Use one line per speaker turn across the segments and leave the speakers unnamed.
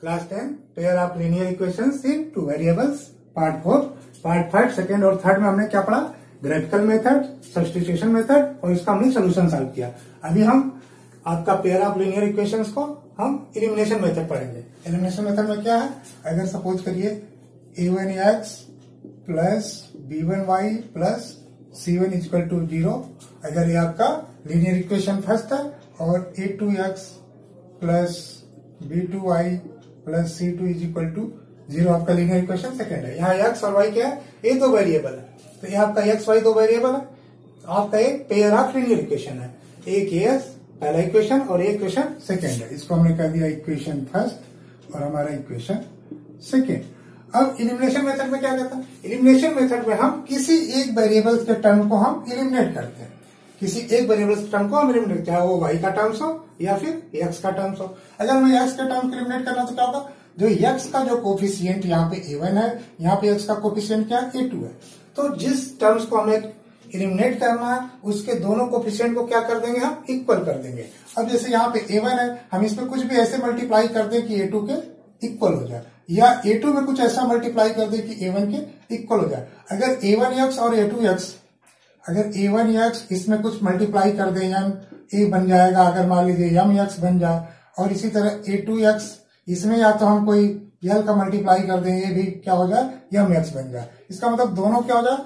Class 10 pair of linear equations in two variables part 4 part 5 second और third में हमने क्या पढ़ा, ग्राफिकल मेथड, सब्स्टिट्यूशन मेथड और इसका हमने सोल्यूशन सॉल्व किया। अभी हम आपका पेयर ऑफ लीनियर इक्वेशंस को हम एलिमिनेशन मेथड पढ़ेंगे। एलिमिनेशन मेथड में क्या है, अगर सपोज करिए a1x plus b1y plus c1 equal to 0, अगर ये आपका लीनियर इक्वेशन फर्स्ट है, और a2x plus b2y plus c2 is equal to 0 आपका लीनियर इक्वेशन सेकेंड है। यहाँ x और y क्या है, ये दो वेरिएबल है, तो ये आपका x y दो वेरिएबल है, आपका एक पेयर ऑफ लीनियर इक्वेशन है। एक ये पहला इक्वेशन और एक इक्वेशन सेकेंड है, इसको हमने कर दिया इक्वेशन फर्स्ट और हमारा इक्वेशन सेकेंड। अब एलिमिनेशन मेथड में क्या कहता है, एलिमिनेशन मेथड में हम किसी एक वेरिएबल के टर्म को हम एलिमिनेट करते हैं। किसी एक वेरिएबल के टर्म को हम एलिमिनेट, चाहे वो y का टर्म्स हो या फिर x का टर्म्स हो। अगर हमें x का टर्म एलिमिनेट करना तो क्या होगा, जो x का जो कोफिशिएंट यहाँ पे a1 है, यहाँ पे x का कोफिशिएंट क्या है, a2 है, तो जिस टर्म्स को हमें एलिमिनेट करना है उसके दोनों कोफिशिएंट को क्या कर देंगे, हम इक्वल कर देंगे। अब जैसे यहाँ पे a1 है, हम इसमें कुछ भी ऐसे मल्टीप्लाई कर दें कि a2 के इक्वल हो जाए, या a2 में कुछ ऐसा मल्टीप्लाई कर दे कि a1 के इक्वल हो जाए। अगर a1x और a2x, अगर a1x इसमें कुछ मल्टीप्लाई कर दे, यम a बन जाएगा, अगर मान लीजिए यम x बन जाए, और इसी तरह a2x इसमें या तो हम कोई यल का मल्टीप्लाई कर दें, ये भी क्या हो जाए, यम x बन जाए। इसका मतलब दोनों क्या हो जाए,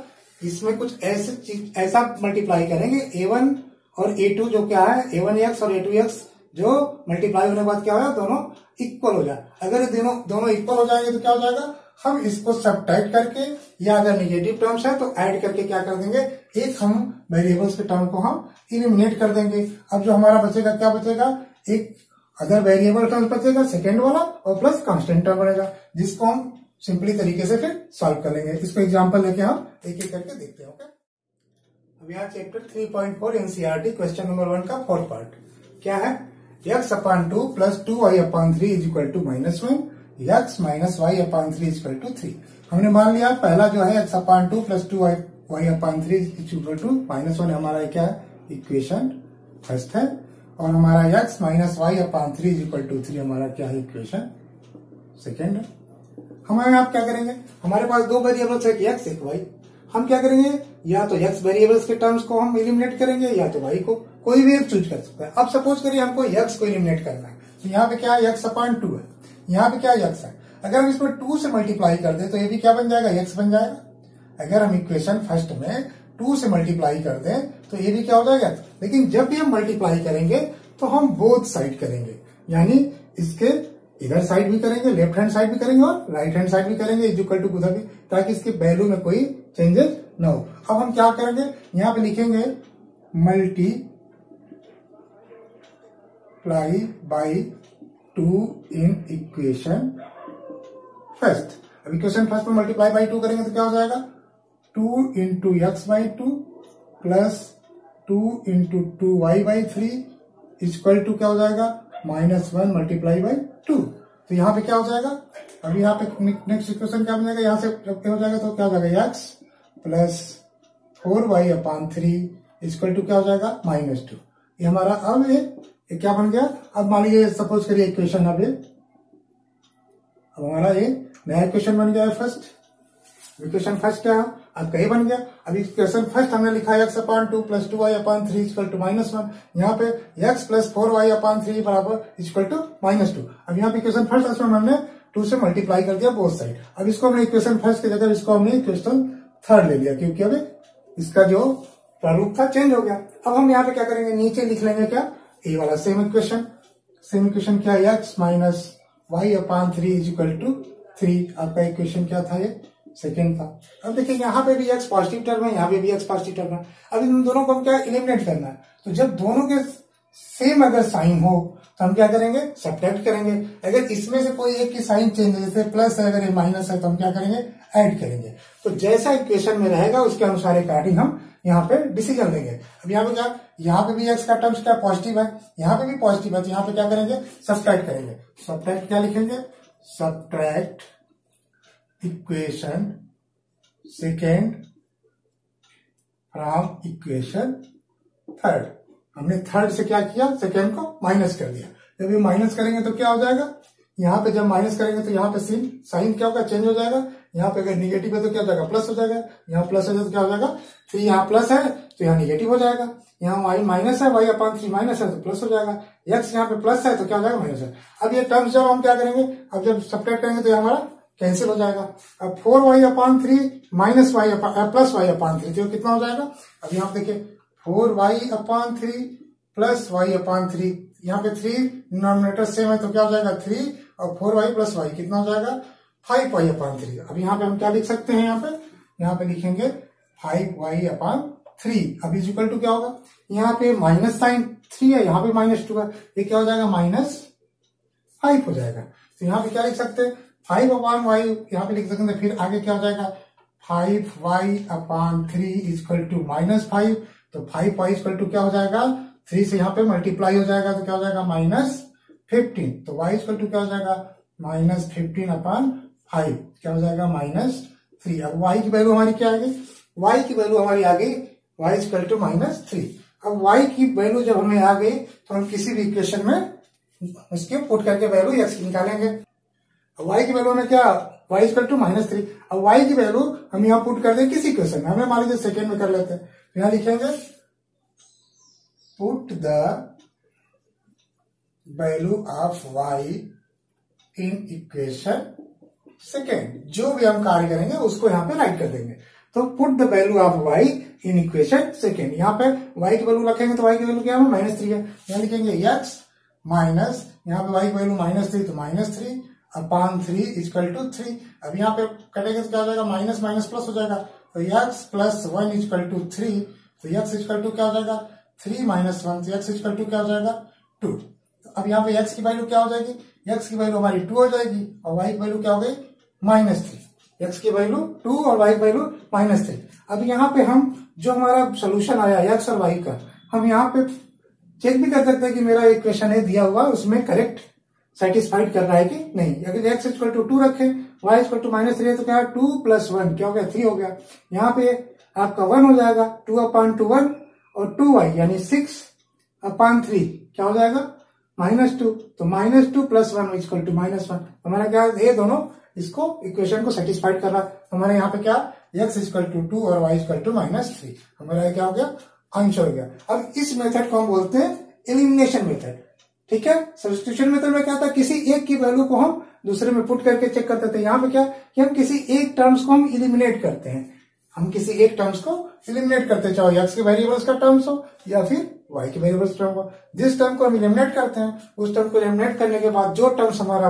इसमें कुछ ऐसे चीज ऐसा मल्टीप्लाई करेंगे a1 और a2 जो क्या है, a1x और a2x जो मल्टीप्लाई होने के बाद क्या होगा, दोनों इक्वल हो जाए। अगर दोनों इक्वल हो जाएंगे तो क्या हो जाएगा, हम इसको सब्ट्रैक्ट करके, या अगर नेगेटिव टर्म्स है तो ऐड करके क्या कर देंगे, एक हम वेरिएबल्स के टर्म को हम एलिमिनेट कर देंगे। अब जो हमारा बचेगा क्या बचेगा, एक अदर वेरिएबल टर्म बचेगा सेकेंड वाला, और प्लस कांस्टेंट टर्म बनेगा, जिसको हम सिंपली तरीके से फिर सॉल्व कर लेंगे। इसको एग्जांपल लेके हम एक एक करके देखते हैं। ओके, अब यहाँ चैप्टर 3.4 एनसीईआरटी क्वेश्चन नंबर 1 का फोर्थ पार्ट क्या है, x upon 2 plus 2y upon 3 is equal to -1, x minus y upon 3 is equal to 3। हमने मान लिया पहला जो है x upon 2 plus 2y upon 3 is equal to -1, हमारा क्या है, इक्वेशन फर्स्ट है, और हमारा x minus y upon 3 is equal to 3 हमारा क्या है, इक्वेशन सेकेंड है। हमारे आप क्या करेंगे, हमारे पास दो वेरिएबल्स है, x एक y, हम क्या करेंगे, या तो x वेरिएबल्स के टर्म्स को हम एलिमिनेट करेंगे, या तो y को, कोई भी एक चूज कर सकता है। अब सपोज करिए हमको x को एलिमिनेट करना है, तो यहाँ पे क्या है, x अपान 2 है, यहाँ पे क्या x है, अगर हम इसमें 2 से मल्टीप्लाई कर दे तो ये भी क्या बन जाएगा, x बन जाएगा। अगर हम इक्वेशन फर्स्ट में 2 से मल्टीप्लाई कर दें तो ये भी क्या हो जाएगा, लेकिन जब भी हम मल्टीप्लाई करेंगे तो हम बोथ साइड करेंगे, यानी इसके इधर साइड भी करेंगे, लेफ्ट हैंड साइड भी करेंगे और राइट हैंड साइड भी करेंगे, इज इक्वल टू उधर भी, ताकि इसके वैल्यू में कोई चेंजेस न हो। अब हम क्या करेंगे, यहाँ पे लिखेंगे multiply by 2 in equation first. अब इक्वेशन फर्स्ट में मल्टीप्लाई बाई 2 करेंगे तो क्या हो जाएगा, 2 into x by 2 plus 2 into 2y by 3 equal to क्या हो जाएगा, -1 मल्टीप्लाई बाई 2। तो यहाँ पे क्या हो जाएगा, अभी यहाँ पे नेक्स्ट इक्वेशन क्या बन जाएगा, यहाँ से जब क्या हो जाएगा तो क्या हो जाएगा, x plus 4y upon 3 equal to क्या हो जाएगा, -2। ये हमारा अब ये क्या बन गया। अब मान लीजिए सपोज करिए इक्वेशन, अब हमारा ये नया इक्वेशन बन गया है फर्स्ट। इक्वेशन फर्स्ट क्या है, अब कहीं बन गया। अब इक्वेशन फर्स्ट हमने लिखा है x upon 2 plus 2y upon 3 equal to -1, यहाँ पे x प्लस 4y अपान 3 बराबर इक्वल टू -2। अब यहाँ पे इक्वेशन फर्स्ट में हमने 2 से मल्टीप्लाई कर दिया बोथ साइड। अब इसको हमने इक्वेशन फर्स्ट की जगह इसको हमने इक्वेशन थर्ड ले लिया, क्योंकि अब इसका जो प्रारूप था चेंज हो गया। अब हम यहाँ पे क्या करेंगे, नीचे लिख लेंगे क्या, ए वाला सेम इक्वेशन क्या है, x minus y upon 3 is equal to 3। आपका इक्वेशन क्या था, ये सेकेंड था। अब देखिए यहाँ पे भी x पॉजिटिव टर्म है, यहाँ पे भी x पॉजिटिव टर्म है। अब इन दोनों को हम क्या एलिमिनेट करना है, तो जब दोनों के सेम अगर साइन हो तो हम क्या करेंगे, सब्ट्रैक्ट करेंगे। अगर इसमें से कोई एक की साइन चेंज है, जैसे प्लस है, अगर ये माइनस है, तो हम क्या करेंगे, ऐड करेंगे। तो जैसा इक्वेशन में रहेगा उसके अनुसार अकॉर्डिंग हम यहाँ पे डिसीजन लेंगे। अब यहाँ पे क्या, यहाँ पे भी x का टर्म्स क्या पॉजिटिव है, यहाँ पे भी पॉजिटिव है, तो यहाँ पे क्या करेंगे, सब्ट्रैक्ट करेंगे। सब्ट्रैक्ट क्या लिखेंगे, subtract equation second from equation third. हमने थर्ड से क्या किया, सेकेंड को माइनस कर दिया। जब ये माइनस करेंगे तो क्या हो जाएगा, यहाँ पे जब माइनस करेंगे तो यहाँ पे साइन क्या होगा, चेंज हो जाएगा। यहाँ पे अगर निगेटिव है तो क्या हो जाएगा, प्लस हो जाएगा। यहाँ प्लस है तो क्या हो जाएगा, फिर यहाँ प्लस है तो यहाँ निगेटिव हो जाएगा। यहाँ वाई माइनस है, वाई अपॉन 3 माइनस है तो प्लस हो जाएगा। एक्स यहाँ पे प्लस है तो क्या हो जाएगा, माइनस है। अब ये टर्म्स जब हम क्या करेंगे, अब जब सब्ट्रैक्ट करेंगे तो ये हमारा कैंसिल हो जाएगा। अब 4y upon 3 minus y plus y upon 3 तो कितना हो जाएगा। अब यहाँ पे देखिए 4y upon 3 plus y upon 3, यहाँ पे 3 डिनोमिनेटर सेम है तो क्या हो जाएगा 3 और 4y प्लस वाई कितना हो जाएगा 5y अपॉन 3। अब यहाँ पे हम क्या लिख सकते हैं, यहाँ पे लिखेंगे 5y अपॉन 3। अब इज इक्वल टू क्या होगा, यहाँ पे माइनस साइन 3 है, यहाँ पे -2 है, ये क्या हो जाएगा -5 हो जाएगा। तो यहाँ पे क्या लिख सकते हैं 5 अपॉन y यहाँ पे लिख सकते हैं। फिर आगे क्या हो जाएगा 5y अपॉन 3 इक्वल टू -5। तो 5y इक्वल टू क्या हो जाएगा, 3 से यहाँ पे मल्टीप्लाई हो जाएगा तो क्या हो जाएगा -15। तो y इक्वल टू क्या हो जाएगा -15 अपॉन 5 क्या हो जाएगा -3। अब y की वैल्यू हमारी क्या आ गई, y की वैल्यू हमारी आ गई y इक्वल टू -3। अब y की वैल्यू जब हमें आ गई तो हम किसी भी इक्वेशन में उसके पुट करके वैल्यू x की निकालेंगे। y की वैल्यू में क्या, y इक्वल टू -3। अब y की वैल्यू हम यहाँ पुट कर दें किसी इक्वेशन में, हमें मान लीजिए सेकेंड में कर लेते हैं। यहाँ लिखेंगे put the value of y in equation second. जो भी हम कार्य करेंगे उसको यहाँ पे राइट कर देंगे। तो put the value of y in equation second. यहाँ पे y की वैल्यू रखेंगे तो y की वैल्यू क्या है -3 है। यहाँ लिखेंगे x माइनस, यहाँ पे y की वैल्यू -3 तो -3 अपॉन 3 इक्वल टू 3। अब यहाँ पे कटेंगे तो क्या हो जाएगा, माइनस माइनस प्लस हो जाएगा। तो x प्लस 1 इक्वल टू 3। तो x इक्वल टू क्या हो जाएगा 3 माइनस 1, तो x इक्वल टू क्या हो जाएगा 2। तो अब यहाँ पे x की वैल्यू क्या हो जाएगी, x की वैल्यू हमारी 2 हो जाएगी और y की वैल्यू क्या हो गई -3। x की वैल्यू 2 और y की वैल्यू -3। अब यहाँ पे हम जो हमारा सोल्यूशन आया x और y का, हम यहाँ पे चेक भी कर सकते हैं कि मेरा एक क्वेश्चन है दिया हुआ उसमें करेक्ट सेटिस्फाइड कर रहा है कि नहीं। अगर x इक्वल टू 2 रखे, y इक्वल टू -3 है तो क्या 2 प्लस 1 क्या हो गया 3 हो गया। यहाँ पे आपका 1 हो जाएगा, 2 अपॉन 2 1 और 2y यानी 6 अपॉन 3 क्या हो जाएगा -2। तो -2 प्लस 1 इक्वल टू -1। हमारा क्या ये दोनों इसको इक्वेशन को सेटिस्फाइड कर रहा है। हमारे यहाँ पे क्या x इक्वल टू 2 और y इक्वल टू -3, हमारा क्या हो गया आंसर हो गया। अब इस मेथड को हम बोलते हैं एलिमिनेशन मेथड। ठीक है, सब्स्टिट्यूशन मेथड में क्या था, किसी एक की वैल्यू को हम दूसरे में पुट करके चेक करते थे। यहाँ पे क्या कि हम किसी एक टर्म्स को हम इलिमिनेट करते हैं, हम किसी एक टर्म्स को इलिमिनेट करते हैं, चाहे x के वेरिएबल्स का टर्म्स हो या फिर y के वेरिएबल्स टर्म हो। जिस टर्म को हम इलिमिनेट करते हैं उस टर्म को इलिमिनेट करने के बाद जो टर्म्स हमारा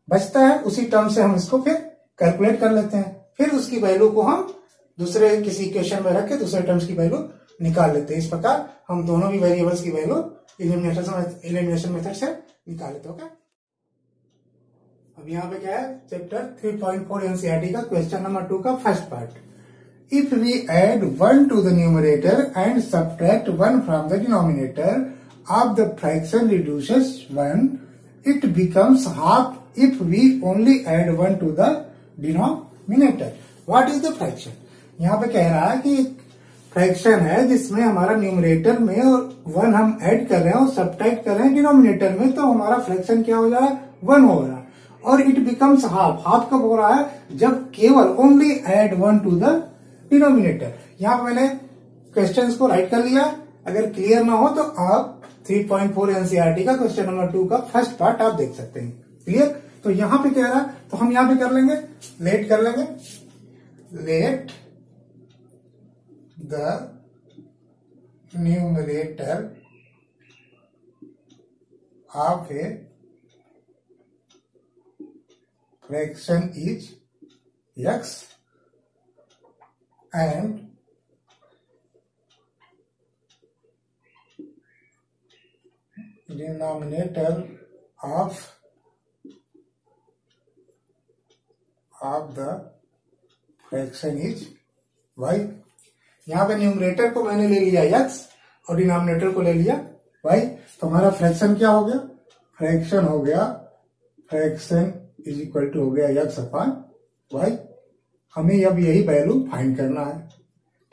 बचता है उसी टर्म से हम इसको फिर कैलकुलेट कर लेते हैं। फिर उसकी वैल्यू को हम दूसरे किसी इक्वेशन में रख के दूसरे टर्म्स की वैल्यू निकाल लेते हैं। इस प्रकार हम दोनों भी वेरिएबल्स की वैल्यू एलिमिनेशन मेथड से निकाल लेते हैं। ओके, अब यहाँ पे क्या है, चैप्टर 3.4 एनसीईआरटी का क्वेश्चन नंबर 2 का first part. If we add 1 to the numerator and subtract 1 from the denominator of the fraction reduces 1, it becomes half if we only add 1 to the denominator. What is the fraction? यहाँ पे कह रहा है कि fraction है जिसमें हमारा numerator में और 1 हम ऐड कर रहे हैं और सब्ट्रैक्ट कर रहे हैं डिनोमिनेटर में, तो हमारा फ्रैक्शन क्या हो रहा है 1 हो रहा है। और इट बिकम्स हाफ, हाफ कब हो रहा है जब केवल only add 1 to the denominator. यहाँ पे मैंने क्वेश्चंस को राइट कर लिया। अगर क्लियर ना हो तो आप 3.4 एनसीईआरटी का क्वेश्चन नंबर 2 का फर्स्ट पार्ट आप देख सकते हैं। क्लियर, तो यहां पे कह रहा है तो हम यहां पे कर लेंगे, लेट कर लेंगे, let the numerator of a fraction is x and denominator of the fraction is y। यहां पे न्यूमरेटर को मैंने ले लिया x और डिनोमिनेटर को ले लिया y, तो हमारा फ्रैक्शन क्या हो गया, फ्रैक्शन हो गया, फ्रैक्शन इज इक्वल टू हो गया x अपॉन y। हमें अब यही वैल्यू फाइंड करना है।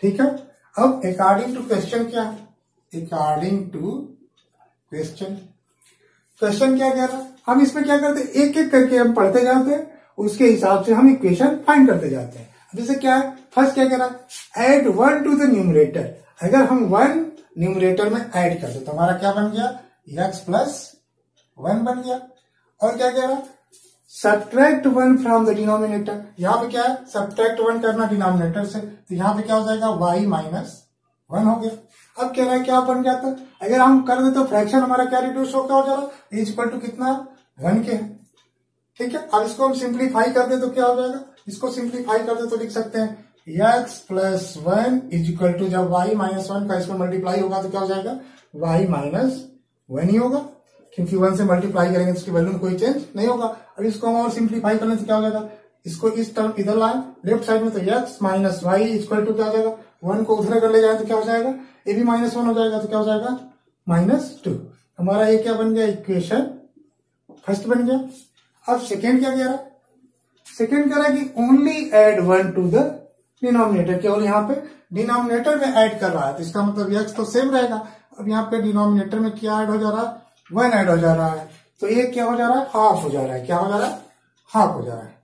ठीक है, अब अकॉर्डिंग टू क्वेश्चन क्या है, अकॉर्डिंग टू क्वेश्चन। क्वेश्चन क्या कह रहा है, हम इसमें क्या करते हैं, एक एक करके हम पढ़ते जाते हैं, उसके हिसाब से हम इक्वेशन फाइंड करते जाते हैं। जैसे क्या है, फर्स्ट क्या कह रहा है, एड 1 टू द न्यूमरेटर। अगर हम 1 न्यूमरेटर में ऐड कर दे तो हमारा क्या बन गया, x प्लस 1 बन गया। और क्या कह रहा है, सब्ट्रैक्ट 1 फ्रॉम द डिनोमिनेटर। यहाँ पे क्या है, सब्ट्रैक्ट 1 करना डिनोमिनेटर से, तो यहाँ पे क्या हो जाएगा, y माइनस 1 हो गया। अब कह रहा है क्या बन जाता है, अगर हम कर दे तो फ्रैक्शन हमारा क्या रिड्यूस हो, क्या हो जा रहा है, इज इक्वल टू कितना, 1 के है। ठीक है, अब इसको हम सिंप्लीफाई कर दे तो क्या हो जाएगा, इसको सिंप्लीफाई कर दे तो लिख सकते हैं x plus 1 is equal to, जब y माइनस 1 का इसमें मल्टीप्लाई होगा तो क्या हो जाएगा, y माइनस 1 ही होगा, क्योंकि 1 से मल्टीप्लाई करेंगे तो उसकी वैल्यू में कोई चेंज नहीं होगा। अब इसको हम और सिंप्लीफाई करने से क्या हो जाएगा, इसको इस टर्म इधर लाए लेफ्ट साइड में, तो x minus y equal to क्या हो जाएगा, 1 को उधर अगर ले जाए तो क्या हो जाएगा, ये भी माइनस 1 हो जाएगा, तो क्या हो जाएगा, -2। हमारा ये क्या बन गया, इक्वेशन फर्स्ट बन गया। अब सेकेंड क्या कह रहा है, सेकेंड कह रहा है कि only add 1 to the denominator, केवल यहाँ पे डिनोमिनेटर में ऐड कर रहा है, तो इसका मतलब x तो सेम रहेगा। अब यहाँ पे डिनोमिनेटर में क्या ऐड हो जा रहा है, 1 ऐड हो जा रहा है, तो ये क्या हो जा रहा है, हाफ हो जा रहा है। क्या हो जा रहा है, हाफ हो जा रहा है।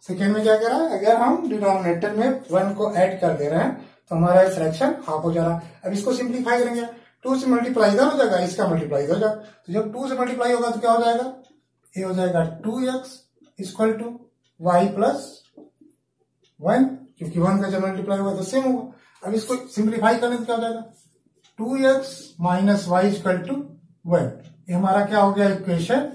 सेकेंड में क्या कह रहा है, अगर हम डिनोमिनेटर में 1 को ऐड कर दे रहे हैं तो हमारा फ्रैक्शन हाफ हो जा रहा है। अब इसको सिंप्लीफाई करेंगे, 2 से मल्टीप्लाई इधर हो जाएगा, इसका मल्टीप्लाई इधर हो जाएगा, तो जब 2 से मल्टीप्लाई होगा तो क्या हो जाएगा, ये हो जाएगा 2x equal to y plus 1, क्योंकि 1 का जब मल्टीप्लाई होगा तो सेम होगा। अब इसको सिंप्लीफाई करने तो क्या हो जाएगा, 2x minus y equal to 1। ये हमारा क्या हो गया, इक्वेशन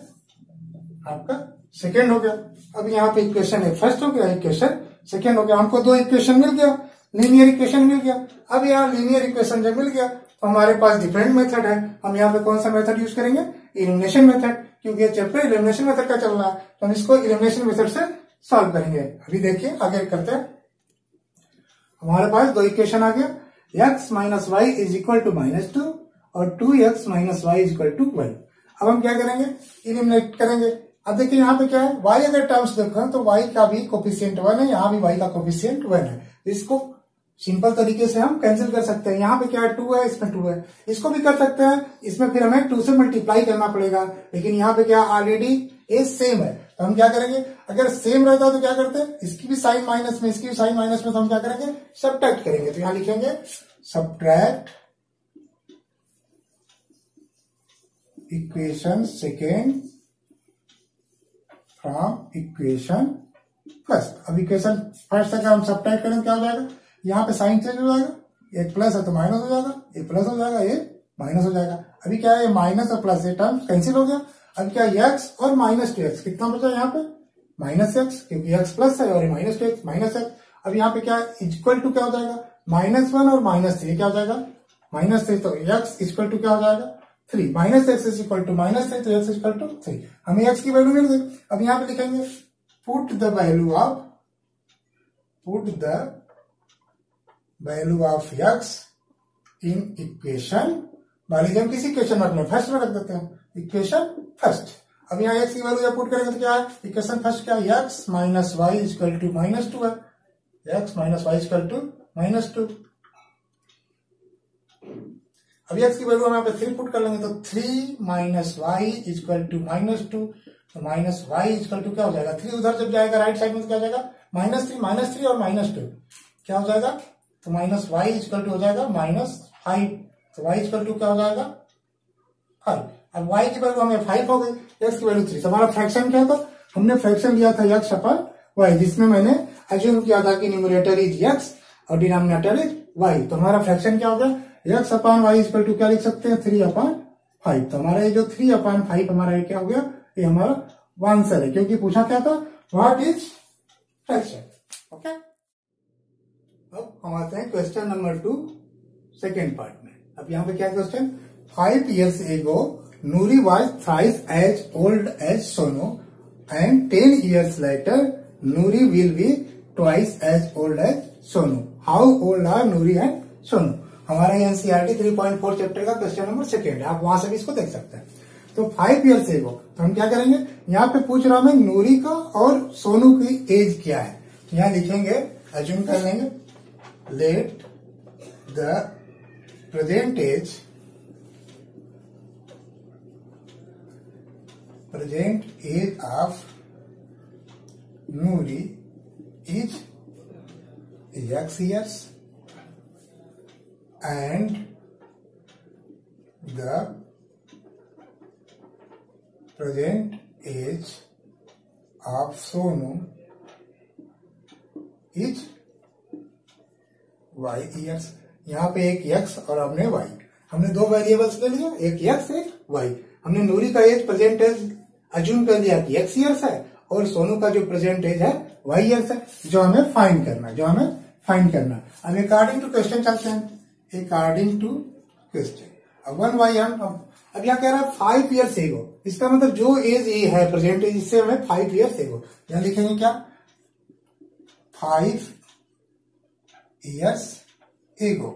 आपका सेकेंड हो गया। अब यहाँ पे इक्वेशन एक फर्स्ट हो गया, इक्वेशन सेकेंड हो गया। हमको 2 इक्वेशन मिल गया, लीनियर इक्वेशन मिल गया। अब यहाँ लीनियर इक्वेशन जब मिल गया तो हमारे पास डिफरेंट मेथड है। हम यहाँ पे कौन सा मेथड यूज करेंगे, इलिमिनेशन मेथड, क्योंकि ये चैप्टर इलिमिनेशन मेथड का चल रहा है, तो हम इसको इलिमिनेशन मेथड से सॉल्व करेंगे। अभी देखिए आगे करते हैं। हमारे पास 2 इक्वेशन आ गया, x minus y is equal to -2 और 2x minus y is equal to 1। अब हम क्या करेंगे, इलिमिनेट करेंगे। अब देखिए यहाँ पे क्या है, y अगर टर्म्स देखें तो y का भी कोफिशिएंट 1 है, यहाँ भी y का कोफिशिएंट 1 है। इसको सिंपल तरीके से हम कैंसिल कर सकते हैं। यहाँ पे क्या है, 2 है, इसमें 2 है। इसको भी कर सकते हैं, इसमें फिर हमें 2 से मल्टीप्लाई करना पड़ेगा, लेकिन यहाँ पे क्या ऑलरेडी ए सेम है, तो हम क्या करेंगे, अगर सेम रहता तो क्या करते हैं, इसकी भी साइन माइनस में, इसकी भी साइन माइनस में, तो हम क्या करेंगे, सब्ट्रैक्ट करेंगे। तो यहाँ लिखेंगे subtract equation second from equation first. अब इक्वेशन फर्स्ट अगर हम सब्ट्रैक्ट करें क्या हो जाएगा, यहाँ पे साइन चेंज हो जाएगा, एक प्लस है तो माइनस हो जाएगा, एक प्लस हो जाएगा, ये माइनस हो जाएगा। अभी क्या है, माइनस और प्लस ये टर्म कैंसिल हो गया। अब क्या x और -2x कितना बचा यहाँ पे, -x, क्योंकि x प्लस है और ये -2x -x। अब यहाँ पे क्या इक्वल टू क्या हो जाएगा, -1 और -3 क्या हो जाएगा, -3, तो x इक्वल टू क्या हो जाएगा 3, -x इज इक्वल टू -3, तो x इक्वल टू 3। हमें x की वैल्यू मिल गई। अब यहाँ पे लिखेंगे put the value of x in equation, मान लीजिए हम किसी इक्वेशन में फर्स्ट में रख देते हैं, इक्वेशन फर्स्ट। अब यहाँ x की वैल्यू जब पुट करेंगे तो क्या है, इक्वेशन फर्स्ट क्या है, x minus y equal to -2 है, x minus y equal to -2। अब x की वैल्यू हम यहाँ पे 3 पुट कर लेंगे, तो 3 माइनस वाई इक्वल टू -2, तो माइनस वाई इक्वल टू क्या हो जाएगा, 3 उधर जब जाएगा राइट साइड में तो क्या हो जाएगा, -3 और -2 क्या हो जाएगा, तो माइनस वाई इक्वल टू हो जाएगा -5, तो y इक्वल टू क्या हो जाएगा 5। अब y की वैल्यू हमें 5 हो गई, x की वैल्यू 3। हमारा फ्रैक्शन क्या था, हमने फ्रैक्शन लिया था x अपन y, जिसमें मैंने अज्यूम किया था कि न्यूमरेटर इज x और डिनोमिनेटर इज y। तो हमारा फ्रैक्शन क्या हो गया, x upon y equal to क्या लिख सकते हैं, 3/5। तो हमारा ये जो 3/5 हमारा ये क्या हो गया, ये हमारा आंसर है, क्योंकि पूछा क्या था, व्हाट इज फ्रैक्शन। ओके, अब हम आते हैं क्वेश्चन नंबर 2 सेकेंड पार्ट में। अब यहाँ पे क्या question, 5 years ago Nuri was thrice as old as Sonu and 10 years later Nuri will be twice as old as Sonu. How old are Nuri and Sonu? हमारा NCERT 3.4 chapter का question number second है, आप वहां से भी इसको देख सकते हैं। तो 5 years ago, तो हम क्या करेंगे, यहाँ पे पूछ रहा हूं नूरी का और सोनू की एज क्या है। यहाँ लिखेंगे, अज्यूम कर लेंगे, let the present age present age of Noori is X years and the present age of Sonu is Y years। यहाँ पे एक x और हमने y, हमने दो वेरिएबल्स ले लिया, एक x एक y। हमने नूरी का एज प्रेजेंट एज अज्यूम कर लिया कि x ईयर्स है और सोनू का जो प्रेजेंट एज है y ईयर्स है, जो हमें फाइंड करना। अब अकॉर्डिंग टू क्वेश्चन चलते हैं, अकॉर्डिंग टू क्वेश्चन। अब 1 अब यहाँ कह रहा है 5 ईयर्स एगो, इसका मतलब जो एज ये है प्रेजेंट एज, इससे हमें 5 ईयर्स एगो, यहाँ लिखेंगे क्या 5 ईयर्स एगो।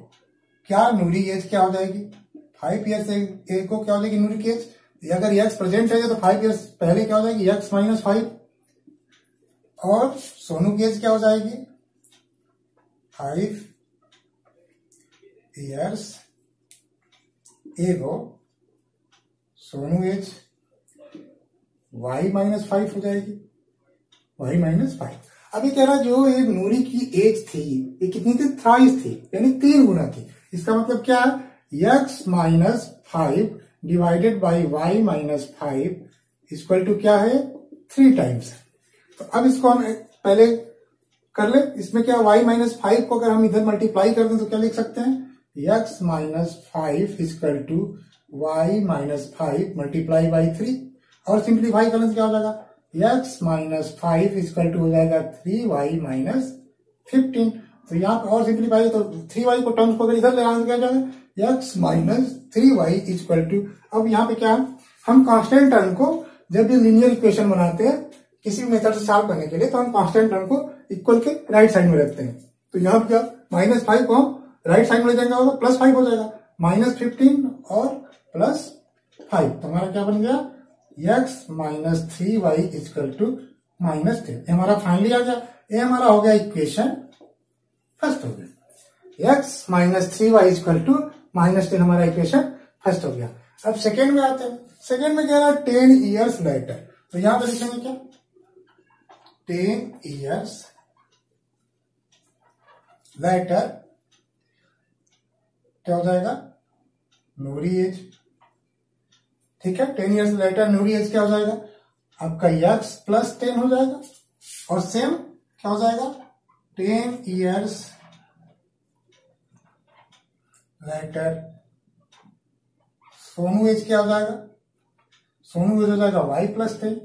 क्या नूरी एज क्या हो जाएगी 5 ईयर्स एगो क्या हो जाएगी नूरी की एज। अगर x प्रेजेंट है तो 5 ईयर्स पहले क्या हो जाएगी x माइनस 5, और सोनू की एज क्या हो जाएगी 5 years ago, Sonu as y minus 5 हो जाएगी, y माइनस 5। अभी कह रहा जो ये नूरी की एज थी ये कितनी थी, थ्राइस थी, यानी 3 गुना थी। इसका मतलब क्या है x minus 5 divided by y minus 5 equal to क्या है 3 टाइम्स। तो अब इसको हम पहले कर ले, इसमें क्या y माइनस 5 को अगर हम इधर मल्टीप्लाई कर दें तो क्या लिख सकते हैं x minus 5 equal to y minus 5 multiply by 3, और सिंप्लीफाई करने से क्या हो जाएगा x माइनस 5 इक्वल टू हो जाएगा 3y माइनस 15। तो यहाँ पे और सिंप्लीफाई तो 3y को टर्म्स को अगर इधर ले आने क्या जाएगा x minus 3y equal to. अब यहाँ पे क्या हम कांस्टेंट टर्म को जब भी लीनियर इक्वेशन बनाते हैं किसी मेथड से सॉल्व करने के लिए तो हम कांस्टेंट टर्म को इक्वल के राइट साइड में रखते हैं। तो यहाँ पे क्या माइनस 5 को हम राइट साइड में ले जाएंगे होगा प्लस 5 हो जाएगा, माइनस 15 और प्लस 5, तो हमारा क्या बन गया x minus 3y equal to minus 10। हमारा फाइनली आ गया, ये हमारा हो गया इक्वेशन फर्स्ट हो गया, x minus 3y equal to minus 10 हमारा इक्वेशन फर्स्ट हो गया। अब सेकेंड में आते हैं, सेकेंड में कह रहा है 10 ईयर्स लेटर, तो यहां पर लिखेंगे क्या 10 ईयर्स लेटर क्या हो जाएगा नूरी एज, ठीक है 10 ईयर्स लेटर नूरी एज क्या हो जाएगा आपका x प्लस 10 हो जाएगा, और सेम क्या हो जाएगा 10 ईयर्स लेटर सोनू एज क्या हो जाएगा, सोनू एज हो जाएगा y प्लस 10।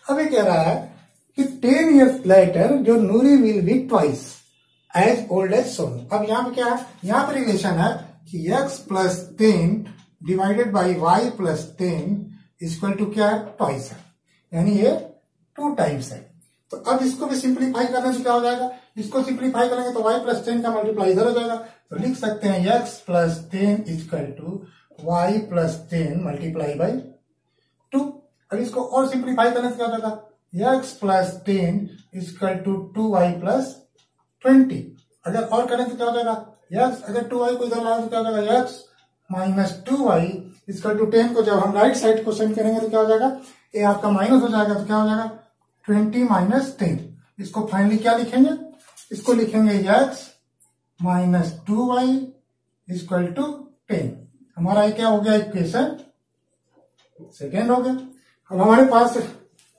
अब ये कह रहा है कि 10 ईयर्स लेटर जो Noori will be twice as old as Sonu. अब यहाँ पे क्या है, यहाँ पे रिलेशन है कि x plus 10 divided by y plus 10 equal to क्या है ट्वाइस है, यानी ये 2 टाइम्स है। तो अब इसको भी सिंप्लीफाई करने से क्या हो जाएगा, इसको सिंप्लीफाई करेंगे तो y प्लस 10 का मल्टीप्लाई इधर हो जाएगा, तो लिख सकते हैं x plus 10 equal to y plus 10 multiply by 2। अब इसको और सिंप्लीफाई करने से क्या हो जाएगा x plus 10 equal to 2y plus 20। अगर और करें तो क्या हो जाएगा x, अगर 2y को इधर लाए तो क्या हो जाएगा x minus 2y equal to 10 को जब हम राइट साइड को सेंड करेंगे तो क्या हो जाएगा ये आपका माइनस हो जाएगा, तो क्या हो जाएगा 20 माइनस 10। इसको फाइनली क्या लिखेंगे, इसको लिखेंगे x minus 2y equal to 10। हमारा ये क्या हो गया इक्वेशन सेकेंड हो गया। अब हमारे पास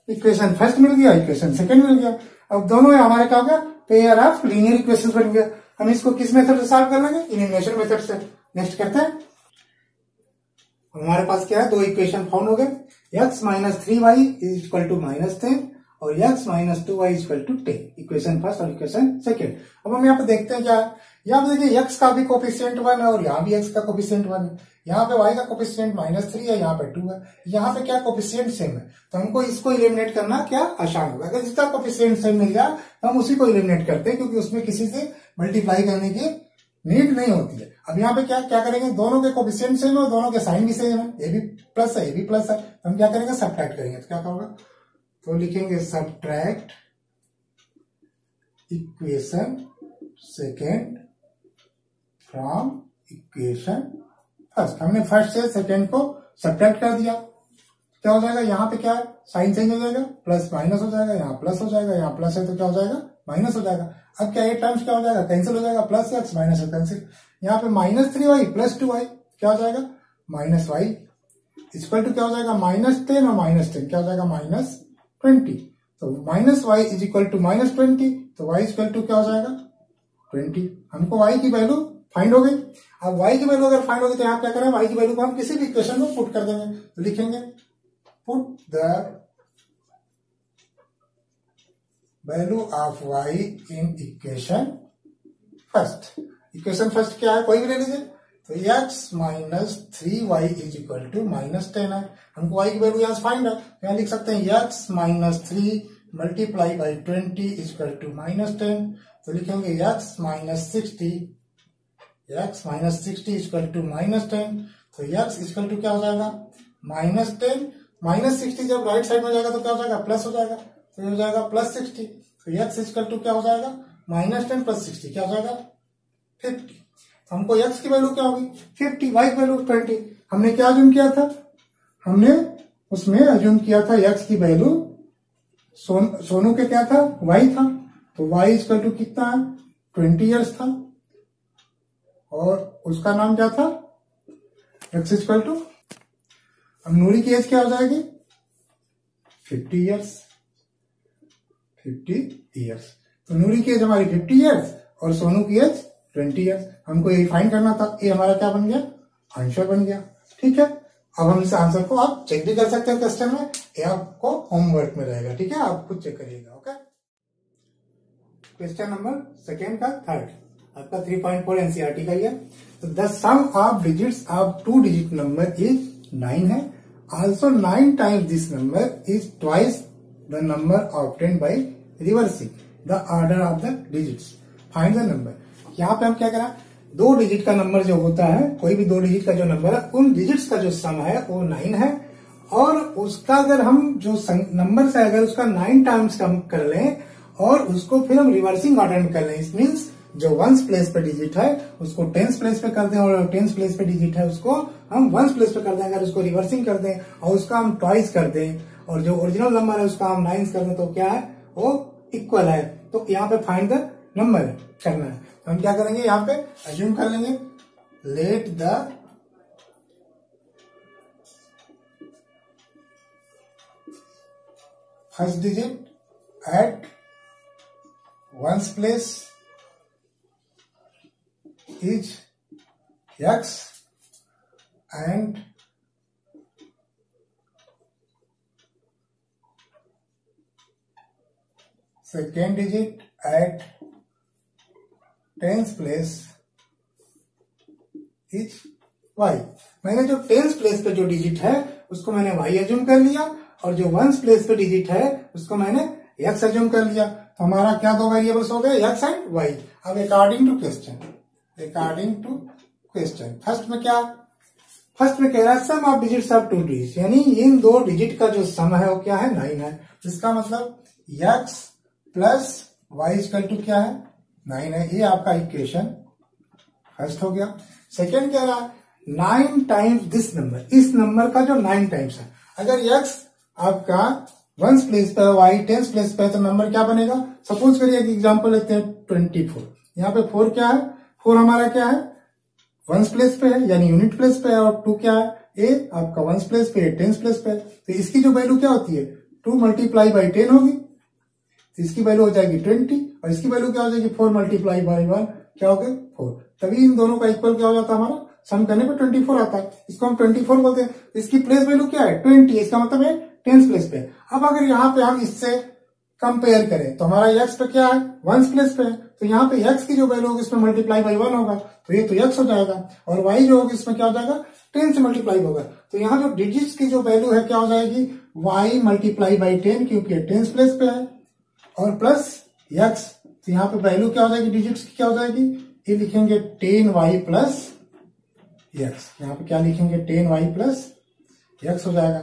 इक्वेशन फर्स्ट मिल गया, इक्वेशन सेकेंड मिल गया। अब दोनों हमारे क्या हो गया पेयर ऑफ लीनियर इक्वेशन बन गया। हम इसको किस मेथड से सॉल्व कर लेंगे, एलिमिनेशन मेथड से। नेक्स्ट करते हैं, हमारे पास क्या है दो इक्वेशन फाउंड हो गए, x minus 3y equal to minus 10 और x minus 2y equal to 10, equation first और इक्वेशन सेकेंड। अब हम यहाँ पे देखते हैं क्या है, यहाँ पे देखिए x का भी कोफिशिएंट 1 है और यहाँ भी x का कोफिशिएंट 1 है, यहाँ पे y का कोफिशिएंट माइनस 3 है, यहाँ पे 2 है, यहाँ पे क्या कोफिशिएंट सेम है। तो हमको इसको इलिमिनेट करना क्या आसान होगा। अगर इसका कोफिशिएंट सेम मिल गया तो हम उसी को इलिमिनेट करते हैं, क्योंकि उसमें किसी से मल्टीप्लाई करने की नीड नहीं होती है। अब यहाँ पे क्या करेंगे, दोनों के कोफिशिएंट सेम है और दोनों के साइन भी सेम है, ये भी प्लस है ये भी प्लस है, तो हम क्या करेंगे सबट्रैक्ट करेंगे। तो क्या होगा, तो लिखेंगे subtract equation second from equation first. हमने फर्स्ट से सेकेंड को सबट्रैक्ट कर दिया, क्या हो जाएगा, यहाँ पे क्या है, साइन चेंज हो जाएगा, प्लस माइनस हो जाएगा, यहाँ प्लस हो जाएगा, यहाँ प्लस है तो क्या हो जाएगा, माइनस हो जाएगा। अब क्या 8 टाइम्स क्या हो जाएगा, कैंसिल हो जाएगा, plus x minus x cancel. यहाँ पे -3y प्लस 2y क्या हो जाएगा, -y इक्वल टू क्या हो जाएगा, -10 और -10 क्या हो जाएगा, -20। तो -y इज इक्वल टू -20, तो y इक्वल टू क्या हो जाएगा, 20। हमको y की वैल्यू फाइंड हो गई। अब y की वैल्यू अगर फाइंड होगी तो यहाँ क्या करें, y की वैल्यू को हम किसी भी इक्वेशन में पुट कर देंगे। तो लिखेंगे put the value of y in equation first. Equation first क्या है, कोई भी ले लीजिए। तो x minus 3y is equal to -10 है। हमको y की वैल्यू यहाँ फाइंड है, यहाँ लिख सकते हैं x minus 3 multiply by 20 is equal to -10। तो लिखेंगे x minus 60 is equal to -10। तो x इक्वल टू क्या हो जाएगा, -10 -60 जब राइट साइड में जाएगा तो क्या हो जाएगा, प्लस हो जाएगा, तो ये हो जाएगा +60। तो x इक्वल टू क्या हो जाएगा, -10 + 60 क्या हो जाएगा, 50। तो हमको x की वैल्यू क्या होगी, 50, y की वैल्यू 20। हमने क्या अज्यूम किया था, हमने उसमें अज्यूम किया था x की वैल्यू सोनू के क्या था, y था। तो y इक्वल टू कितना है, 20 ईयर्स था, और उसका नाम क्या था, x इक्वल टू, अब नूरी की एज क्या हो जाएगी, 50 ईयर्स। तो नूरी की एज हमारी 50 ईयर्स और सोनू की एज 20 ईयर्स। हमको यही फाइंड करना था, ये हमारा क्या बन गया, आंसर बन गया। ठीक है, अब हम इस आंसर को आप चेक भी कर सकते हैं क्वेश्चन में, ये आपको होमवर्क में रहेगा। ठीक है, आप खुद चेक करिएगा। ओके, क्वेश्चन नंबर सेकेंड का थर्ड आपका 3.4 एनसीईआरटी का ही है। तो the sum of digits of 2 digit number is 9 है। Also 9 times this number is twice the number obtained by reversing the order of the digits, find the number. यहाँ पे हम क्या करें, 2 डिजिट का नंबर जो होता है, कोई भी 2 डिजिट का जो नंबर है, उन डिजिट्स का जो सम है वो 9 है, और उसका अगर हम जो नंबर से अगर उसका 9 टाइम्स कम कर लें और उसको फिर हम रिवर्सिंग ऑर्डर में कर लें, इट मीन्स जो 1s प्लेस पे डिजिट है उसको 10s प्लेस पे कर दें, और 10s प्लेस पे डिजिट है उसको हम 1s प्लेस पे कर दें, अगर उसको रिवर्सिंग कर दें और उसका हम ट्वाइस कर दें, और जो ओरिजिनल नंबर है उसका हम 9 कर दें, तो क्या है, वो इक्वल है। तो यहाँ पे फाइंड द नंबर करना है। तो हम क्या करेंगे, यहाँ पे अज्यूम कर लेंगे, let the first digit at 1s place is x and second digit at 10th place is y। मैंने जो 10th प्लेस पे जो डिजिट है उसको मैंने y एज्यूम कर लिया, और जो 1st प्लेस पे डिजिट है उसको मैंने x एज्यूम कर लिया। तो हमारा क्या 2 वेरिएबल्स हो गए, x एंड y। अब अकॉर्डिंग टू क्वेश्चन फर्स्ट में क्या, फर्स्ट में कह रहा है सम ऑफ डिजिट्स ऑफ 2 डिजिट, यानी इन 2 डिजिट का जो सम है वो क्या है, 9 है। इसका मतलब x plus y equal to क्या है, 9 है। ये आपका इक्वेशन फर्स्ट हो गया। सेकेंड कह रहा है 9 टाइम्स दिस नंबर, इस नंबर का जो 9 टाइम्स है। अगर x आपका 1s प्लेस पे है, y 10s प्लेस पे है, तो नंबर क्या बनेगा। सपोज करिए एक एग्जांपल लेते हैं 24। यहाँ पे 4 क्या है, 4 हमारा क्या है, 1s प्लेस पे है यानी यूनिट प्लेस पे है, और 2 क्या है, a आपका 1s प्लेस पे है, 10s प्लेस पे है। तो इसकी जो वैल्यू क्या होती है, 2 मल्टीप्लाई बाई 10 होगी, तो इसकी वैल्यू हो जाएगी 20, और इसकी वैल्यू क्या हो जाएगी, 4 मल्टीप्लाई बाई 1 क्या हो गया, 4। तभी इन दोनों का इक्वल क्या हो जाता है, हमारा सम करने पे 24 आता है। इसको हम 24 बोलते हैं। इसकी प्लेस वैल्यू क्या है, 20, इसका मतलब है 10s प्लेस पे। अब अगर यहाँ पे हम इससे कंपेयर करें तो हमारा x पे क्या है, 1s प्लेस पे है, तो यहाँ पे x की जो वैल्यू होगी इसमें मल्टीप्लाई बाई 1 होगा, तो ये तो x हो जाएगा, और y जो होगी इसमें क्या हो जाएगा, 10 से मल्टीप्लाई होगा। तो यहाँ जो डिजिट्स की जो वैल्यू है क्या हो जाएगी, y मल्टीप्लाई बाई 10, क्योंकि 10s प्लेस पे है, और प्लस x। तो यहाँ पे वैल्यू क्या हो जाएगी डिजिट्स की, क्या हो जाएगी, ये लिखेंगे 10y प्लस x। यहाँ पे क्या लिखेंगे, 10y प्लस x हो जाएगा।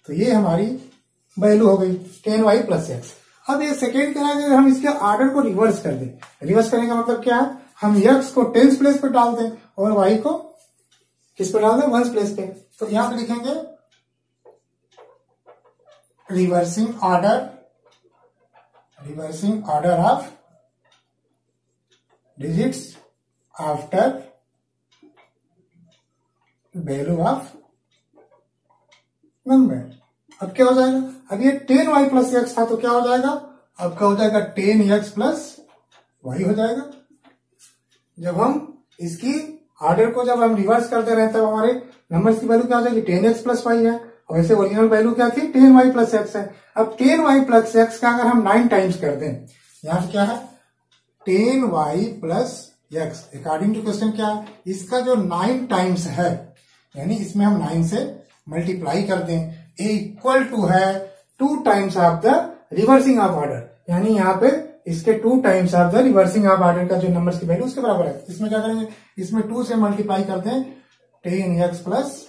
तो ये हमारी वैल्यू हो गई 10y प्लस x। अब ये सेकेंड कह रहा है हम इसके ऑर्डर को रिवर्स कर दें। रिवर्स करने का मतलब क्या है, हम x को 10s प्लेस पे डाल दें और y को किस पे डाल दें, 1s प्लेस पे। तो यहाँ पे लिखेंगे reversing order of digits after value of number. अब क्या हो जाएगा, अब ये 10y प्लस एक्स था तो क्या हो जाएगा, अब क्या हो जाएगा 10x प्लस वाई हो जाएगा। जब हम इसकी ऑर्डर को जब हम रिवर्स करते रहे तब हमारे नंबर्स की वैल्यू क्या हो जाएगी 10x प्लस वाई है, और वैसे ओरिजिनल वैल्यू क्या थी 10y प्लस एक्स है। अब 10y प्लस एक्स का अगर हम 9 टाइम्स कर दें, यहां पे क्या है 10y plus x, according to question क्या है, इसका जो 9 टाइम्स है यानी इसमें हम 9 से मल्टीप्लाई कर दें, ए इक्वल टू है 2 times of the reversing of order, यानी यहाँ पे इसके 2 times of the reversing of order का जो नंबर्स की वैल्यू उसके बराबर है। इसमें क्या करेंगे, इसमें 2 से मल्टीप्लाई करते हैं 10x प्लस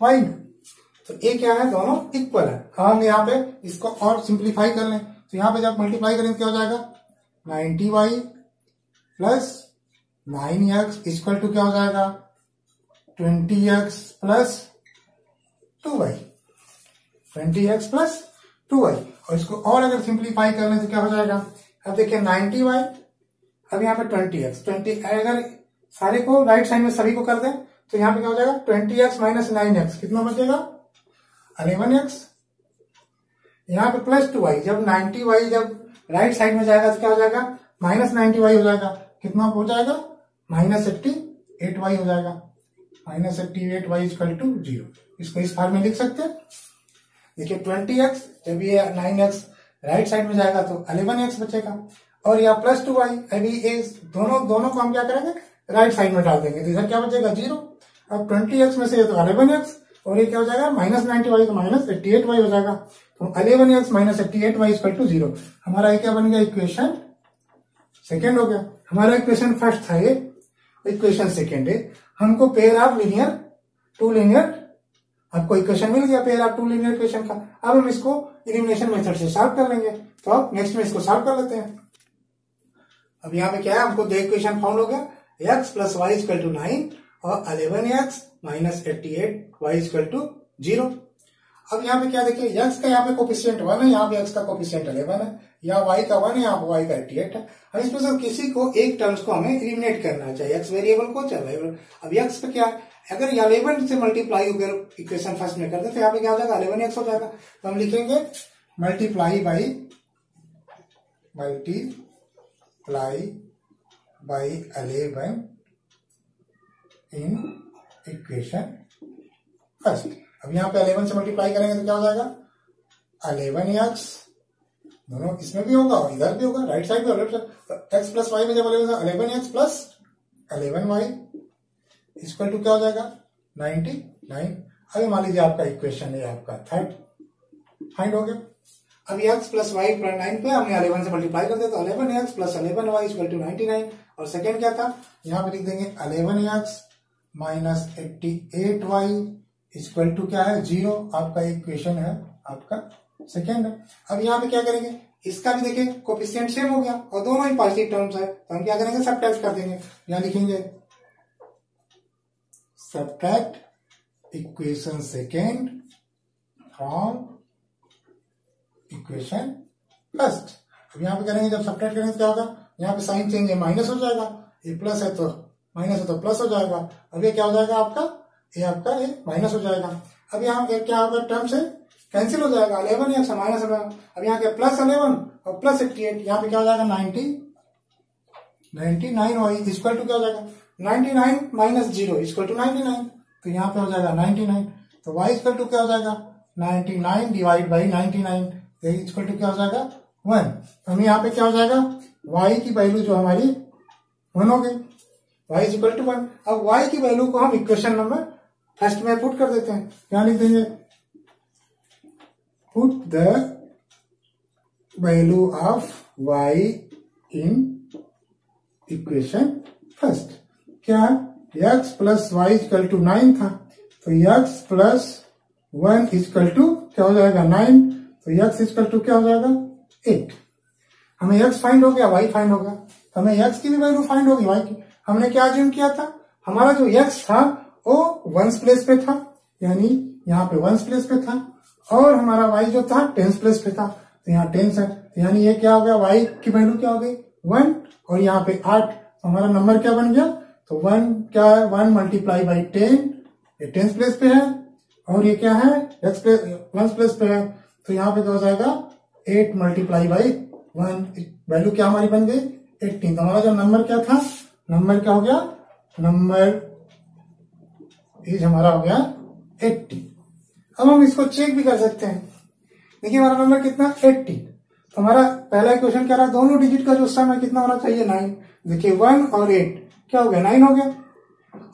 वाई, तो ए क्या है दोनों इक्वल है। हम यहाँ पे इसको और सिंप्लीफाई कर लें तो यहाँ पे जब मल्टीप्लाई करें तो क्या हो जाएगा 90y plus 9x equal to क्या हो जाएगा 20x plus 2y, 20x plus 2y, और इसको और अगर सिंप्लीफाई कर लें तो क्या हो जाएगा, अब देखिए 90y, अब यहाँ पे 20x, अगर सारे को राइट साइड में सभी को कर दें तो यहाँ पे क्या हो जाएगा 20x माइनस 9x कितना बचेगा 11x, यहाँ पे प्लस 2y, जब 90y जब राइट साइड में जाएगा तो क्या हो जाएगा माइनस 90y हो जाएगा, कितना हो जाएगा माइनस 88y हो जाएगा, माइनस 88y इक्वल टू 0। इसको इस फॉर्म में लिख सकते हैं। देखिए 20x जब ये 9x राइट साइड में जाएगा तो 11x बचेगा, और यहाँ प्लस 2y, अभी ये दोनों को हम क्या करेंगे राइट साइड में डाल देंगे तो इधर क्या बचेगा 0। अब 20x में से तो 11x और ये क्या हो जाएगा माइनस 90y तो माइनस 88y हो जाएगा, तो 11x minus 88y equal to 0। हमारा ये क्या बन गया इक्वेशन सेकेंड हो गया। हमारा इक्वेशन फर्स्ट था ये, इक्वेशन सेकेंड है हमको pair of linear two linear, आपको इक्वेशन मिल गया pair of two linear equation का। अब हम इसको एलिमिनेशन मेथड से सॉल्व कर लेंगे, तो अब नेक्स्ट में इसको सॉल्व कर लेते हैं। अब यहाँ पे क्या है, हमको दो इक्वेशन फाउंड हो गया, x plus y equal to 9 और 11x minus 88y equal to 0। अब यहाँ पे क्या देखिए, x का यहाँ पे कोफिशिएंट 1 है, यहाँ पे x का कोफिशिएंट 11 है, या y का 1 है, यहाँ पे y का 88 है। अब इसमें से किसी को एक टर्म्स को हमें एलिमिनेट करना है, चाहे x वेरिएबल को चाहे वेरिएबल। अब x पे क्या है, अगर 11 से मल्टीप्लाई होकर इक्वेशन फर्स्ट में कर दे तो यहाँ पे क्या हो जाएगा 11x हो जाएगा, तो हम लिखेंगे multiply by 11 in equation first. अब यहाँ पे 11 से मल्टीप्लाई करेंगे तो क्या हो जाएगा 11x, दोनों इसमें भी होगा और इधर भी होगा, राइट साइड पे लेफ्ट साइड, तो x प्लस वाई में जब 11x plus 11y equal to क्या हो जाएगा 99। अभी मान लीजिए आपका इक्वेशन है आपका थर्ड फाइंड हो गया। अब x प्लस वाई 9 पे हमने 11 से मल्टीप्लाई कर दिया तो 11x plus 11y equal to 99, और सेकेंड क्या था यहाँ पे लिख देंगे 11x minus 88y equal to क्या है 0। आपका इक्वेशन है आपका सेकेंड है। अब यहाँ पे क्या करेंगे, इसका भी देखिए कोफिशिएंट सेम हो गया और दोनों ही पॉजिटिव टर्म्स है, तो हम क्या करेंगे सबट्रैक्ट कर देंगे, यहाँ लिखेंगे subtract equation second from equation first. अब यहाँ पे करेंगे जब सबट्रैक्ट करेंगे तो क्या होगा, यहाँ पे साइन चेंज है माइनस हो जाएगा, ये प्लस है तो माइनस है तो प्लस हो जाएगा। अब ये क्या हो जाएगा आपका, ये आपका ये माइनस हो जाएगा। अब यहाँ क्या होगा टर्म से कैंसिल हो जाएगा, 11x माइनस 11। अब यहाँ के प्लस 11 और प्लस 88, यहाँ पे क्या हो जाएगा 99y इक्वल टू क्या हो जाएगा 99 माइनस 0 इक्वल टू 99, तो यहाँ पे हो जाएगा 99, तो y इक्वल टू क्या हो जाएगा 99 डिवाइड बाई 99 इक्वल टू क्या हो जाएगा 1। हम यहाँ पे क्या हो जाएगा y की वैल्यू जो हमारी 1 हो गई, y इक्वल टू 1। अब y की वैल्यू को हम इक्वेशन नंबर फर्स्ट में पुट कर देते हैं, क्या लिख देंगे put the value of y in equation first. क्या x plus y equal to 9 था, तो x प्लस 1 इक्वल टू क्या हो जाएगा 9, तो x इक्वल टू क्या हो जाएगा 8। हमें x फाइंड हो गया, y फाइंड होगा, तो हमें x की भी वैल्यू फाइंड होगी y की। हमने क्या अज्यूम किया था, हमारा जो x था वो वंस प्लेस पे था, यानी यहाँ पे वंस प्लेस पे था, और हमारा y जो था टेंस प्लेस पे था, तो यहाँ टेंस है, तो यानी ये क्या हो गया, y की वैल्यू क्या हो गई 1, और यहाँ पे 8, तो हमारा नंबर क्या बन गया, तो 1 क्या है 1 मल्टीप्लाई बाई 10, ये टेंस प्लेस पे है, और ये क्या है एक्स प्लेस वन प्लेस पे है, तो यहाँ पे क्या हो जाएगा 8 मल्टीप्लाई बाई 1, वैल्यू क्या हमारी बन गई 18। तो हमारा जो नंबर क्या था, नंबर क्या हो गया, नंबर इज हमारा हो गया 80। अब हम इसको चेक भी कर सकते हैं, देखिए हमारा नंबर कितना 80, तो हमारा पहला क्वेश्चन कह रहा है दोनों डिजिट का जो सम है कितना होना चाहिए 9, देखिए 1 और 8 क्या हो गया 9 हो गया,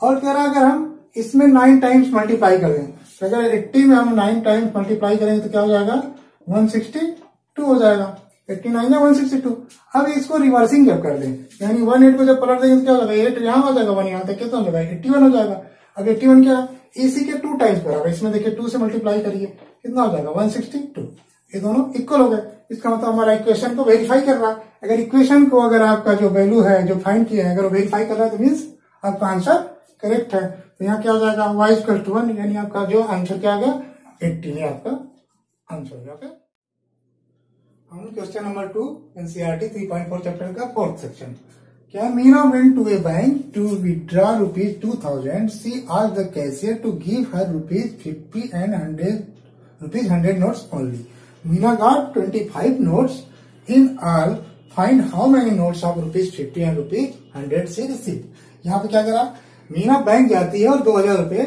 और कह रहा है अगर हम इसमें 9 टाइम्स मल्टीप्लाई कर दें, तो अगर 80 में हम 9 टाइम्स मल्टीप्लाई करेंगे तो क्या हो जाएगा 162 हो जाएगा, 89 या 162। अब इसको रिवर्सिंग जब कर दें, यानी 1 8 को जब पलट देंगे तो क्या हो जाएगा 8 यहाँ हो जाएगा 1 यहाँ तक कितना हो जाएगा 81 हो जाएगा। अब 81 क्या है, इसी के 2 टाइम्स बराबर, इसमें देखिए 2 से मल्टीप्लाई करिए कितना हो जाएगा 162, ये दोनों इक्वल हो गए। इसका मतलब हमारा इक्वेशन को वेरीफाई कर रहा है। अगर इक्वेशन को अगर आपका जो वैल्यू है जो फाइंड किया है अगर वो वेरीफाई कर रहा है तो मीन्स आपका आंसर करेक्ट है। तो यहाँ क्या हो जाएगा y = 1, यानी आपका जो आंसर क्या आ गया 80, ये आपका आंसर हो गया। ओके, हम क्वेश्चन नंबर 2 एनसीईआरटी 3.4 चैप्टर का 4th सेक्शन। क्या Meena went to a bank to withdraw ₹2000, she asked the cashier to give her ₹50 and 100 notes only. Meena got 25 notes in all. Find how many notes of ₹50 and ₹100 she received. यहाँ पे क्या करा, Meena bank जाती है और 2000 रुपए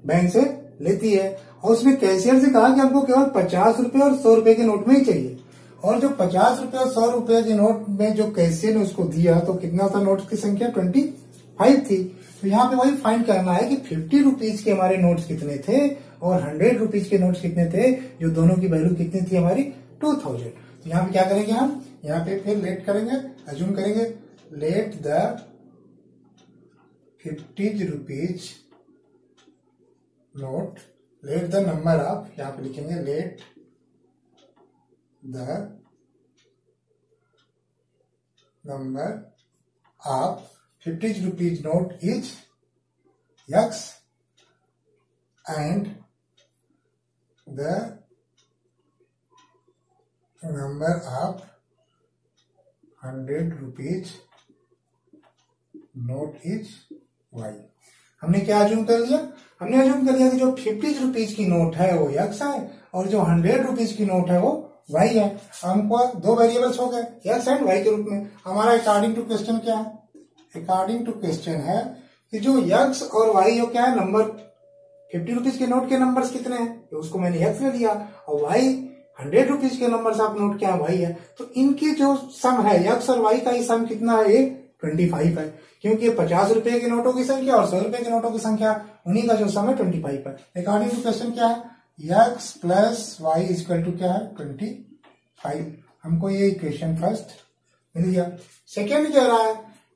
bank से लेती है, और उसने कैशियर से कहा कि हमको केवल 50 रुपए और 100 रुपए के नोट में ही चाहिए, और जो 50 रुपए और 100 रुपए के नोट में जो कैशियर ने उसको दिया तो कितना था, नोट्स की संख्या 25 थी। तो यहाँ पे वही फाइंड करना है कि 50 रुपीज के हमारे नोट्स कितने थे और 100 रुपीज के नोट्स कितने थे, जो दोनों की वैल्यू कितनी थी हमारी 2000। तो यहाँ पे क्या करेंगे हम, यहाँ पे फिर लेट करेंगे, अज्यूम करेंगे let the 50 rupees note, let the number of, यहाँ पे लिखेंगे let the number of 50 rupees note is X and the number of 100 rupees note is Y। हमने क्या अज्यूम कर लिया, हमने अज्यूम कर लिया कि जो 50 रुपीज की नोट है वो X है और जो 100 रुपीज की नोट है वो Y है। हमको दो वेरिएबल्स हो गए X एंड Y के रूप में। हमारा अकॉर्डिंग टू क्वेश्चन क्या है, अकॉर्डिंग टू क्वेश्चन है कि जो X और Y जो क्या है नंबर 50 रुपीज के नोट के नंबर्स कितने हैं, तो उसको मैंने X ले लिया, और Y 100 रुपीज के नंबर्स ऑफ नोट क्या है Y है, तो इनकी जो सम है X और Y का ही सम कितना है, ये 25 है, क्योंकि 50 रुपए के नोटों की संख्या और 100 रुपए के नोटों की संख्या उन्हीं का जो सम है 25 है। अकॉर्डिंग टू क्वेश्चन क्या है, X + Y = क्या है 25। हमको ये इक्वेशन फर्स्ट मिल गया। सेकेंड कह रहा है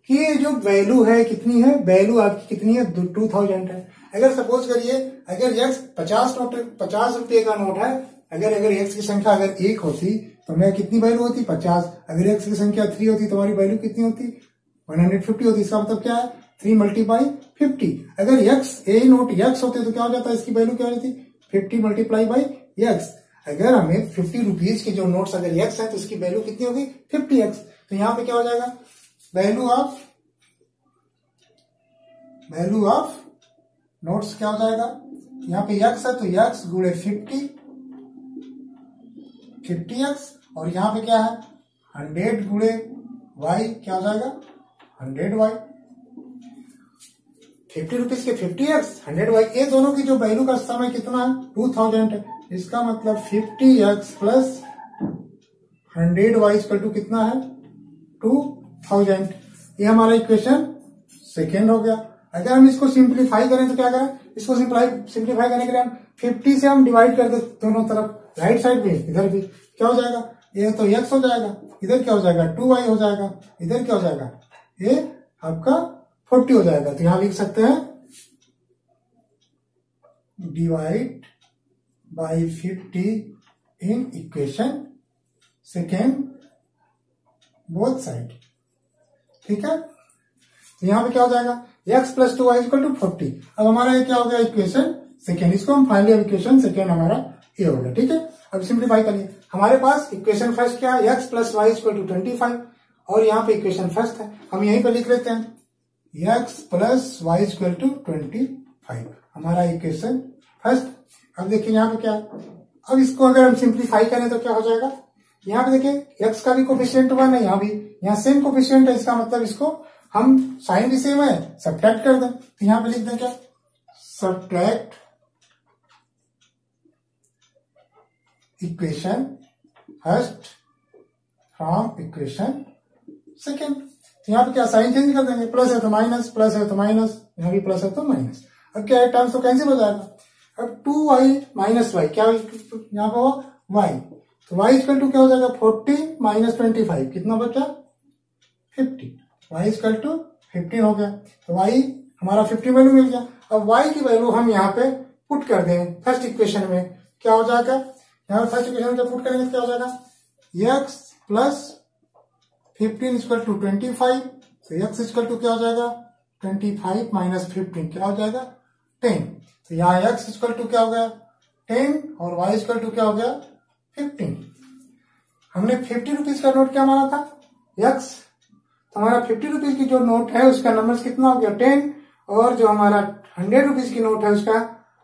कि ये जो वैल्यू है कितनी है, वैल्यू आपकी कितनी है 2000 है। अगर सपोज करिए अगर X 50 रुपए का नोट है, अगर X की संख्या अगर 1 होती तो मेरा कितनी वैल्यू होती 50, अगर X की संख्या 3 होती तो हमारी वैल्यू कितनी होती 150 होती। इसका मतलब क्या है 3 × 50। अगर ये नोट X होते तो क्या हो जाता है, इसकी वैल्यू क्या हो जाती 50 × X। अगर हमें 50 रुपीज के जो नोट्स अगर X है तो इसकी वैल्यू कितनी होगी 50X। तो यहाँ पे क्या हो जाएगा, वैल्यू ऑफ नोट्स क्या हो जाएगा, यहाँ पे X है तो X × 50X, और यहाँ पे क्या है 100 × Y क्या हो जाएगा 100Y। 50 रुपीज के 50X 100Y, ये दोनों की जो वैल्यू का समय कितना है 2000 है। इसका मतलब 50X + 100Y = कितना है 2000। ये हमारा इक्वेशन सेकेंड हो गया। अगर हम इसको सिंप्लीफाई करें तो क्या करें, इसको सिंप्लीफाई करने के लिए हम 50 से हम डिवाइड कर दे दोनों तरफ, राइट साइड में इधर भी क्या हो जाएगा, ये तो X हो जाएगा, इधर क्या हो जाएगा 2Y हो जाएगा, इधर क्या हो जाएगा ये आपका 40 हो जाएगा। तो यहां लिख सकते हैं divide by 50 in equation second both side. ठीक है, तो यहां पे क्या हो जाएगा X + 2Y = 40। अब हमारा ये क्या हो गया इक्वेशन सेकेंड, इसको हम फाइनली इक्वेशन सेकेंड हमारा ये हो गया। ठीक है, अब सिंप्लीफाई करिए। हमारे पास इक्वेशन फर्स्ट क्या है, x plus y equal to 25, और यहाँ पे इक्वेशन फर्स्ट है, हम यहीं पे लिख लेते हैं x plus y equal to 25, हमारा इक्वेशन फर्स्ट। अब देखिए यहाँ पे क्या है, अब इसको अगर हम सिंप्लीफाई करें तो क्या हो जाएगा, यहाँ पे देखिए एक्स का भी कोफिशिएंट 1 है, यहाँ भी यहाँ सेम कोफिशिएंट है, इसका मतलब इसको हम साइन भी सेम है सब्ट्रैक्ट कर दें, तो यहाँ पे लिख दें क्या, subtract equation first from equation second. तो यहाँ पे क्या साइन चेंज कर देंगे, प्लस है तो माइनस, प्लस है तो माइनस, यहाँ भी प्लस है तो माइनस। अब क्या है, टर्म्स तो कैंसिल हो जाएगा। अब 2y माइनस वाई क्या यहाँ पे हो y, तो y इक्वल टू क्या हो जाएगा 40 माइनस 25, कितना बचा 50, y इक्वल टू 15 हो गया। तो y हमारा 50 वैल्यू मिल गया। अब y की वैल्यू हम यहाँ पे पुट कर दें फर्स्ट इक्वेशन में, क्या हो जाएगा, यहाँ पे फर्स्ट इक्वेशन में पुट करेंगे तो क्या हो जाएगा, x प्लस 15 इक्वल टू 25, तो x इक्वल टू क्या हो जाएगा 25 माइनस 15 क्या हो जाएगा 10, तो यहाँ x इक्वल टू क्या हो गया 10 और y इक्वल टू क्या हो गया 15। हमने 50 रुपीज का नोट क्या माना था x, तो हमारा 50 रुपीज की जो नोट है उसका नंबर कितना हो गया 10, और जो हमारा 100 रुपीज की नोट है उसका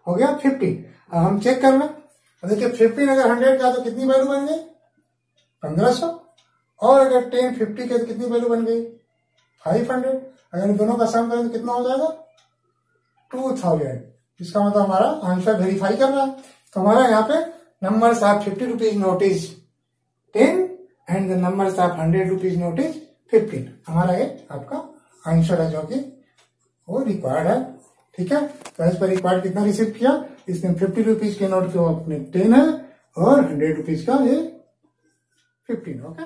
हो गया 50। अब हम चेक कर लें, देखिए 15 अगर 100 का तो कितनी वैल्यू बन गई 1500, और अगर 10 50 के तो कितनी वैल्यू बन गई 500। अगर इन दोनों का सम करें तो कितना हो जाएगा 2000। इसका मतलब हमारा आंसर वेरीफाई कर रहा है। तो हमारा यहाँ पे numbers of 50 rupees note is 10 and the numbers of 100 rupees note is 15। हमारा ये आपका आंसर है जो कि वो रिक्वायर्ड है। ठीक है, तो इस पर रिक्वायर्ड कितना रिसीव किया, इसने 50 रुपीज के नोट के अपने 10 है और 100 रुपीज का ये 15। ओके।